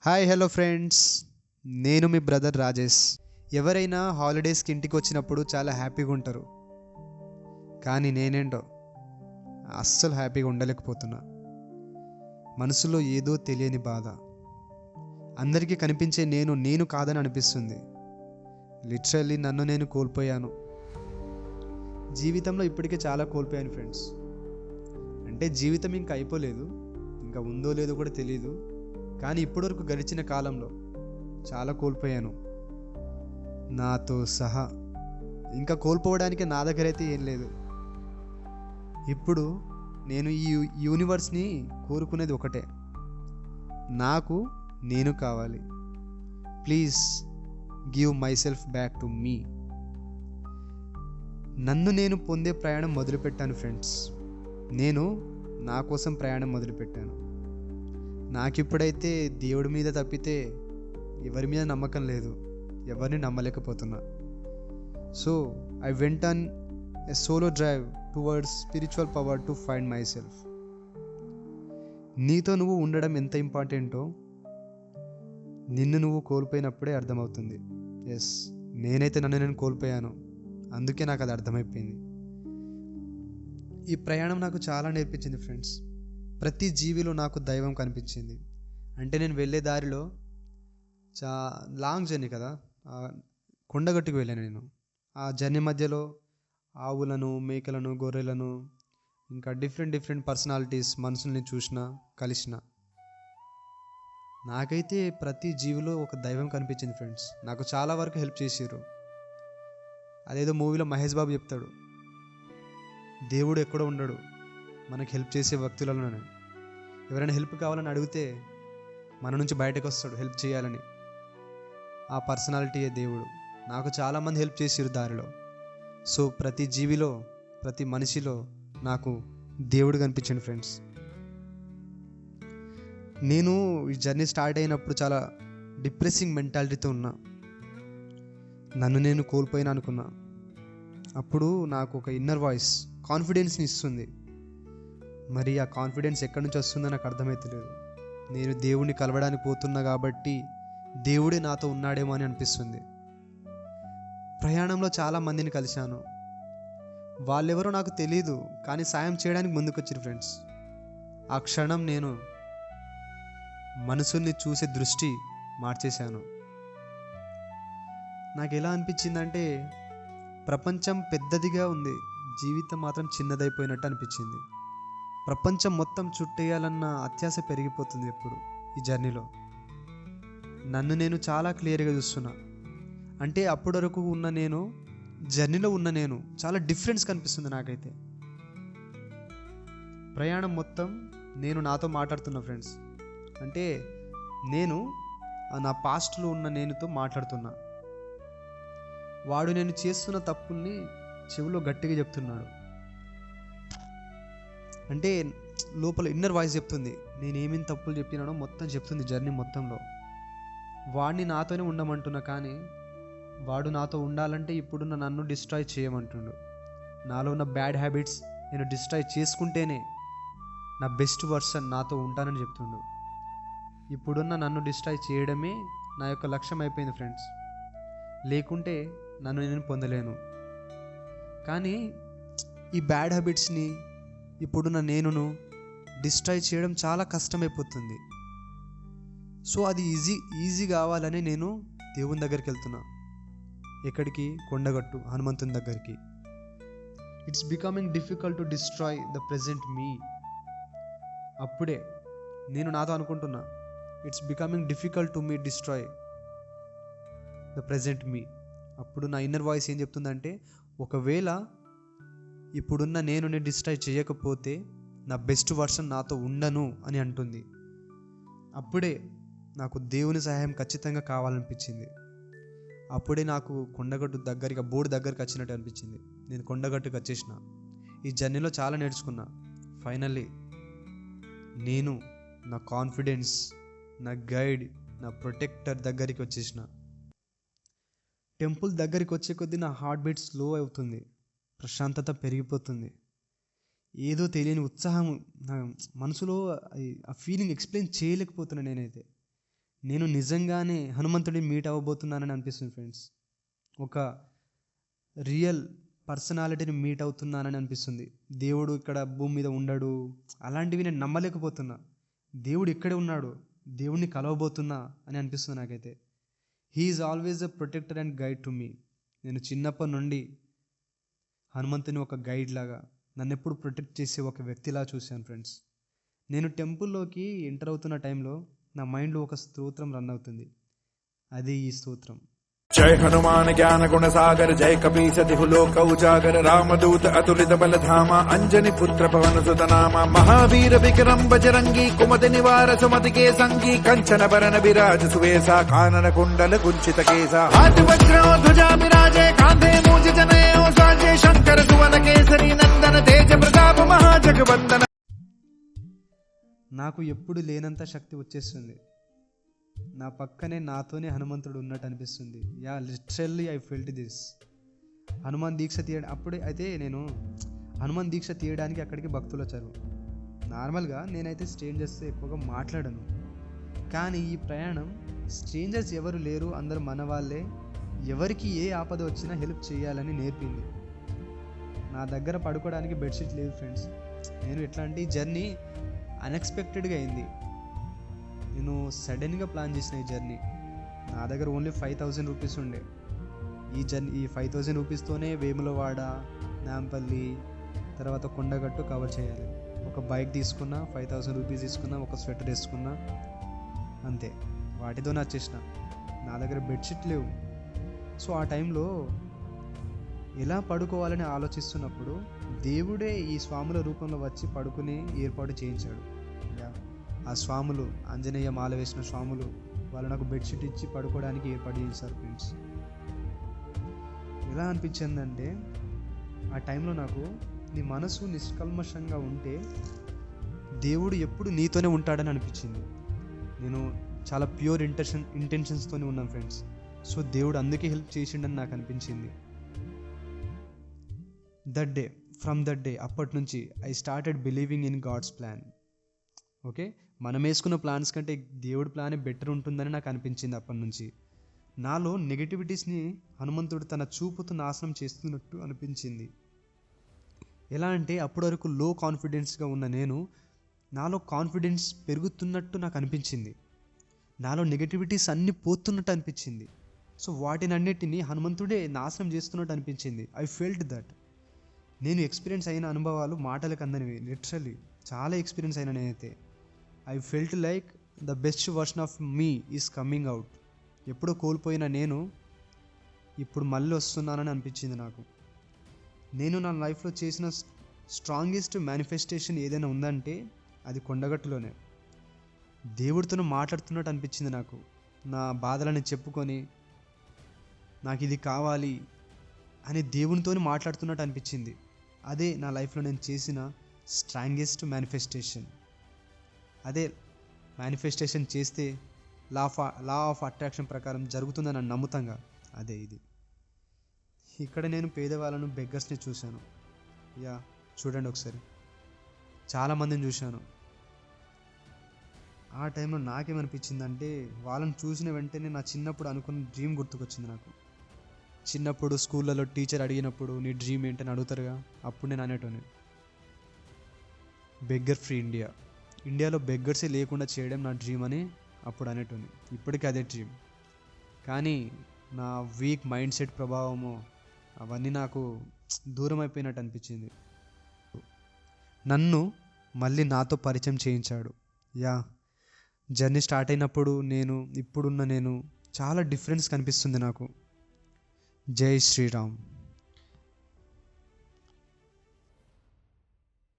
Hi hello friends, నేను మీ brother Rajesh. ఎవరైనా హాలిడేస్కి ఇంటికి వచ్చినప్పుడు చాలా హ్యాపీగా ఉంటారు. కానీ నేనేంటో అస్సలు హ్యాపీగా ఉండలేకపోతున్నా. మనసులో ఏదో తెలియని బాధ. అందరికీ కనిపించే నేను కాదని అనిపిస్తుంది. లిటరల్లీ నన్ను నేను కోల్పోయాను. జీవితంలో ఇప్పటికే చాలా కోల్పోయాను ఫ్రెండ్స్. అంటే జీవితం ఇంకా అయిపోలేదు, ఇంకా ఉందో లేదో కూడా తెలియదు. కానీ ఇప్పటివరకు గడిచిన కాలంలో చాలా కోల్పోయాను, నాతో సహా. ఇంకా కోల్పోవడానికి నా దగ్గర అయితే ఏం లేదు. ఇప్పుడు నేను ఈ యూనివర్స్ని కోరుకునేది ఒకటే, నాకు నేను కావాలి. Please give myself back to me. నన్ను నేను పొందే ప్రయాణం మొదలుపెట్టాను ఫ్రెండ్స్. నేను నా కోసం ప్రయాణం మొదలుపెట్టాను. నాకిప్పుడైతే దేవుడి మీద తప్పితే ఎవరి మీద నమ్మకం లేదు, ఎవరిని నమ్మలేకపోతున్నా. So I went on a solo drive towards spiritual power to find myself. నీతో నువ్వు ఉండడం ఎంత ఇంపార్టెంటో నిన్ను నువ్వు కోల్పోయినప్పుడే అర్థమవుతుంది. ఎస్, నేనైతే నన్ను నేను కోల్పోయాను, అందుకే నాకు అది అర్థమైపోయింది. ఈ ప్రయాణం నాకు చాలా నేర్పించింది ఫ్రెండ్స్. ప్రతి జీవిలో నాకు దైవం కనిపించింది. అంటే నేను వెళ్ళే దారిలో లాంగ్ జర్నీ కదా, కొండగట్టుకు వెళ్ళాను నేను. ఆ జర్నీ మధ్యలో ఆవులను, మేకలను, గొర్రెలను, ఇంకా డిఫరెంట్ పర్సనాలిటీస్, మనుషుల్ని కలిసిన. నాకైతే ప్రతి జీవిలో ఒక దైవం కనిపించింది ఫ్రెండ్స్. నాకు చాలా వరకు హెల్ప్ చేసారు. అదేదో మూవీలో మహేష్ బాబు చెప్తాడు, దేవుడు ఎక్కడో ఉండడు, మనకి హెల్ప్ చేసే వ్యక్తులలోనే. ఎవరైనా హెల్ప్ కావాలని అడిగితే మన నుంచి బయటకు వస్తాడు హెల్ప్ చేయాలని. ఆ పర్సనాలిటీయే దేవుడు. నాకు చాలామంది హెల్ప్ చేసారు దారిలో. సో ప్రతి జీవిలో, ప్రతి మనిషిలో నాకు దేవుడు కనిపించండి ఫ్రెండ్స్. నేను ఈ జర్నీ స్టార్ట్ అయినప్పుడు చాలా డిప్రెసింగ్ మెంటాలిటీతో ఉన్నా. నన్ను నేను కోల్పోయినా అనుకున్నా. అప్పుడు నాకు ఒక ఇన్నర్ వాయిస్ కాన్ఫిడెన్స్ని ఇస్తుంది. మరి ఆ కాన్ఫిడెన్స్ ఎక్కడి నుంచి వస్తుందో నాకు అర్థమవుతలేదు. నేను దేవుడిని కలవడానికి పోతున్నా కాబట్టి దేవుడే నాతో ఉన్నాడేమో అని అనిపిస్తుంది. ప్రయాణంలో చాలా మందిని కలిశాను. వాళ్ళెవరో నాకు తెలీదు, కానీ సాయం చేయడానికి ముందుకొచ్చారు ఫ్రెండ్స్. ఆ క్షణం నేను మనుషుల్ని చూసే దృష్టి మార్చేశాను. నాకు ఎలా అనిపించిందంటే ప్రపంచం పెద్దదిగా ఉంది, జీవితం మాత్రం చిన్నదైపోయినట్టు అనిపించింది. ప్రపంచం మొత్తం చుట్టేయాలన్న అత్యాశ పెరిగిపోతుంది ఎప్పుడు ఈ జర్నీలో. నన్ను నేను చాలా క్లియర్గా చూస్తున్నా. అంటే అప్పటి వరకు ఉన్న నేను, జర్నీలో ఉన్న నేను చాలా డిఫరెన్స్ కనిపిస్తుంది నాకైతే. ప్రయాణం మొత్తం నేను నాతో మాట్లాడుతున్నా ఫ్రెండ్స్. అంటే నేను నా పాస్ట్లో ఉన్న నేనుతో మాట్లాడుతున్నా. వాడు నేను చేస్తున్న తప్పుల్ని చెవిలో గట్టిగా చెప్తున్నాడు. అంటే లోపల ఇన్నర్ వాయిస్ చెప్తుంది, నేనేమేమి తప్పులు చెప్పినానో మొత్తం చెప్తుంది జర్నీ మొత్తంలో. వాడిని నాతోనే ఉండమంటున్నా, కానీ వాడు నాతో ఉండాలంటే ఇప్పుడున్న నన్ను డిస్ట్రాయ్ చేయమంటుండు. నాలో ఉన్న బ్యాడ్ హ్యాబిట్స్ నేను డిస్ట్రాయ్ చేసుకుంటేనే నా బెస్ట్ వర్షన్ నాతో ఉంటానని చెప్తుండు. ఇప్పుడున్న నన్ను డిస్ట్రాయ్ చేయడమే నా యొక్క లక్ష్యం అయిపోయింది ఫ్రెండ్స్. లేకుంటే నన్ను నేను పొందలేను. కానీ ఈ బ్యాడ్ హ్యాబిట్స్ని, ఇప్పుడున్న నేనును డిస్ట్రాయ్ చేయడం చాలా కష్టమైపోతుంది. సో అది ఈజీ కావాలని నేను దేవుని దగ్గరికి వెళ్తున్నా. ఎక్కడికి? కొండగట్టు హనుమంతుని దగ్గరికి. It's becoming difficult to destroy the present me. అప్పుడే నేను నాతో అనుకుంటున్నా, it's becoming difficult to me destroy the present me. అప్పుడు నా ఇన్నర్ వాయిస్ ఏం చెప్తుందంటే, ఒకవేళ ఇప్పుడున్న నేను డిస్ట్రాయ్ చేయకపోతే నా బెస్ట్ వర్షన్ నాతో ఉండను అని అంటుంది. అప్పుడే నాకు దేవుని సహాయం ఖచ్చితంగా కావాలనిపించింది. అప్పుడే నాకు కొండగట్టు దగ్గరికి, బోర్డు దగ్గరికి వచ్చినట్టు అనిపించింది. నేను కొండగట్టుకు వచ్చేసిన. ఈ జర్నీలో చాలా నేర్చుకున్నా. ఫైనల్లీ నేను నా కాన్ఫిడెన్స్, నా గైడ్, నా ప్రొటెక్టర్ దగ్గరికి వచ్చేసిన. టెంపుల్ దగ్గరికి వచ్చే కొద్దీ నా హార్ట్ బీట్ స్లో అవుతుంది, ప్రశాంతత పెరిగిపోతుంది. ఏదో తెలియని ఉత్సాహం నా మనసులో, ఆ ఫీలింగ్ ఎక్స్ప్లెయిన్ చేయలేకపోతున్నా. నేను నిజంగానే హనుమంతుడిని మీట్ అవ్వబోతున్నానని అనిపిస్తుంది ఫ్రెండ్స్. ఒక రియల్ పర్సనాలిటీని మీట్ అవుతున్నానని అనిపిస్తుంది. దేవుడు ఇక్కడ భూమి మీద ఉండడు, అలాంటివి నేను నమ్మలేకపోతున్నా. దేవుడు ఇక్కడే ఉన్నాడు, దేవుడిని కలవబోతున్నా అని అనిపిస్తుంది నాకైతే. He is always a protector and guide to me. నేను చిన్నప్పటి నుండి హనుమంతుని ఒక గైడ్ లాగా, నన్ను ఎప్పుడు ప్రొటెక్ట్ చేసే ఒక వ్యక్తిలా చూశాను ఫ్రెండ్స్. నేను టెంపుల్లోకి ఎంటర్ అవుతున్న టైంలో నా మైండ్లో ఒక స్తోత్రం రన్ అవుతుంది. అది ఈ స్తోత్రం. जय हनुमान ज्ञान गुण सागर जय कपीस तिहु लोक उजागर रामदूत अतुलित बल धामा अंजनी पुत्र पवन सुत नामा महावीर विक्रम बजरंगी कुमति निवार सुमति के संगी कंचन बरन विराज सुवेसा कानन कुंडल कुंचित केसा हाथ वज्र ध्वजा विराजे कांधे मूंज जनेऊ साजे शंकर सुवन केसरी नंदन तेज प्रताप महाजगवंदन. నాకు ఎప్పుడు లేనంత శక్తి వచ్చేస్తుంది. నా పక్కనే నాతోనే హనుమంతుడు ఉన్నట్టు అనిపిస్తుంది. Yeah, literally I felt this. Hanuman దీక్ష అప్పుడే అయితే నేను హనుమాన్ దీక్ష తీయడానికి అక్కడికి భక్తులు వచ్చారు. నార్మల్గా నేనైతే స్ట్రేంజర్స్తో ఎక్కువగా మాట్లాడను, కానీ ఈ ప్రయాణం స్ట్రేంజర్స్ ఎవరు లేరు, అందరూ మన వాళ్ళే. ఎవరికి ఏ ఆపద వచ్చినా హెల్ప్ చేయాలని నేర్పింది. నా దగ్గర పడుకోవడానికి బెడ్షీట్ లేదు ఫ్రెండ్స్. నేను ఎట్లాంటి జర్నీ అన్ఎక్స్పెక్టెడ్గా అయింది. నేను సడన్గా ప్లాన్ చేసిన ఈ జర్నీ. నా దగ్గర ఓన్లీ 5,000 రూపీస్ ఉండే. ఈ 5,000 రూపీస్తోనే వేములవాడ, నాంపల్లి, తర్వాత కొండగట్టు కవర్ చేయాలి. ఒక బైక్ తీసుకున్నా, 5,000 రూపీస్ తీసుకున్నా, ఒక స్వెటర్ వేసుకున్నా, అంతే. వాటితో వచ్చేసిన. నా దగ్గర బెడ్షీట్ లేవు. సో ఆ టైంలో ఎలా పడుకోవాలని ఆలోచిస్తున్నప్పుడు దేవుడే ఈ స్వాముల రూపంలో వచ్చి పడుకుని ఏర్పాటు చేయించాడు. ఆ స్వాములు, ఆంజనేయ మాల వేసిన స్వాములు, వాళ్ళు నాకు బెడ్షీట్ ఇచ్చి పడుకోవడానికి ఏర్పాటు చేశారు ఫ్రెండ్స్. ఎలా అనిపించిందంటే ఆ టైంలో నాకు, నీ మనసు నిష్కల్మషంగా ఉంటే దేవుడు ఎప్పుడు నీతోనే ఉంటాడని అనిపించింది. నేను చాలా ప్యూర్ ఇంటెన్షన్స్తోనే ఉన్నాను ఫ్రెండ్స్. సో దేవుడు అందుకే హెల్ప్ చేసిండని నాకు అనిపించింది. ఫ్రమ్ దట్ డే అప్పటి నుంచి I started believing in God's plan. Okay, మనం వేసుకున్న ప్లాన్స్ కంటే దేవుడి ప్లానే బెటర్ ఉంటుందని నాకు అనిపించింది. అప్పటి నుంచి నాలో నెగటివిటీస్ని హనుమంతుడు తన చూపుతో నాశనం చేస్తున్నట్టు అనిపించింది. ఎలా అంటే అప్పటి వరకు లో కాన్ఫిడెన్స్గా ఉన్న నేను, నాలో కాన్ఫిడెన్స్ పెరుగుతున్నట్టు నాకు అనిపించింది. నాలో నెగటివిటీస్ అన్నీ పోతున్నట్టు అనిపించింది. సో వాటిని అన్నిటినీ హనుమంతుడే నాశనం చేస్తున్నట్టు అనిపించింది. I felt that. నేను ఎక్స్పీరియన్స్ అయిన అనుభవాలు మాటలకు అందనివి. లిటరల్లీ చాలా ఎక్స్పీరియన్స్ అయినా నేనైతే. I felt like the best version of me is coming out. ఎప్పుడో కోల్పోయిన నేను ఇప్పుడు మళ్ళీ వస్తున్నానని అనిపించింది నాకు. నేను నా లైఫ్లో చేసిన స్ట్రాంగెస్ట్ మేనిఫెస్టేషన్ ఏదైనా ఉందంటే అది కొండగట్టులోనే. దేవుడితో మాట్లాడుతున్నట్టు అనిపించింది నాకు. నా బాధలని చెప్పుకొని నాకు ఇది కావాలి అని దేవునితో మాట్లాడుతున్నట్టు అనిపించింది. అదే నా లైఫ్లో నేను చేసిన స్ట్రాంగెస్ట్ మేనిఫెస్టేషన్. అదే మేనిఫెస్టేషన్ చేస్తే లా ఆఫ్ అట్రాక్షన్ ప్రకారం జరుగుతుందని నమ్ముతంగా అదే ఇది. ఇక్కడ నేను పేదవాళ్ళను, బెగ్గర్స్ని చూశాను. యా, చూడండి ఒకసారి, చాలామందిని చూశాను. ఆ టైంలో నాకేమనిపించిందంటే, వాళ్ళని చూసిన వెంటనే నా చిన్నప్పుడు అనుకున్న డ్రీమ్ గుర్తుకొచ్చింది నాకు. చిన్నప్పుడు స్కూళ్ళలో టీచర్ అడిగినప్పుడు నీ డ్రీమ్ ఏంటని అడుగుతారుగా, అప్పుడు నేను అనేటోని బెగ్గర్ ఫ్రీ ఇండియా, ఇండియాలో బెగ్గర్సే లేకుండా చేయడం నా డ్రీమ్ అని అప్పుడు అనేటోని. ఇప్పటికీ అదే డ్రీమ్. కానీ నా వీక్ మైండ్ సెట్ ప్రభావము అవన్నీ నాకు దూరం అయిపోయినట్టు అనిపించింది. నన్ను మళ్ళీ నాతో పరిచయం చేయించాడు. యా, జర్నీ స్టార్ట్ అయినప్పుడు ఇప్పుడున్న నేను చాలా డిఫరెన్స్ కనిపిస్తుంది నాకు. జై శ్రీరామ్.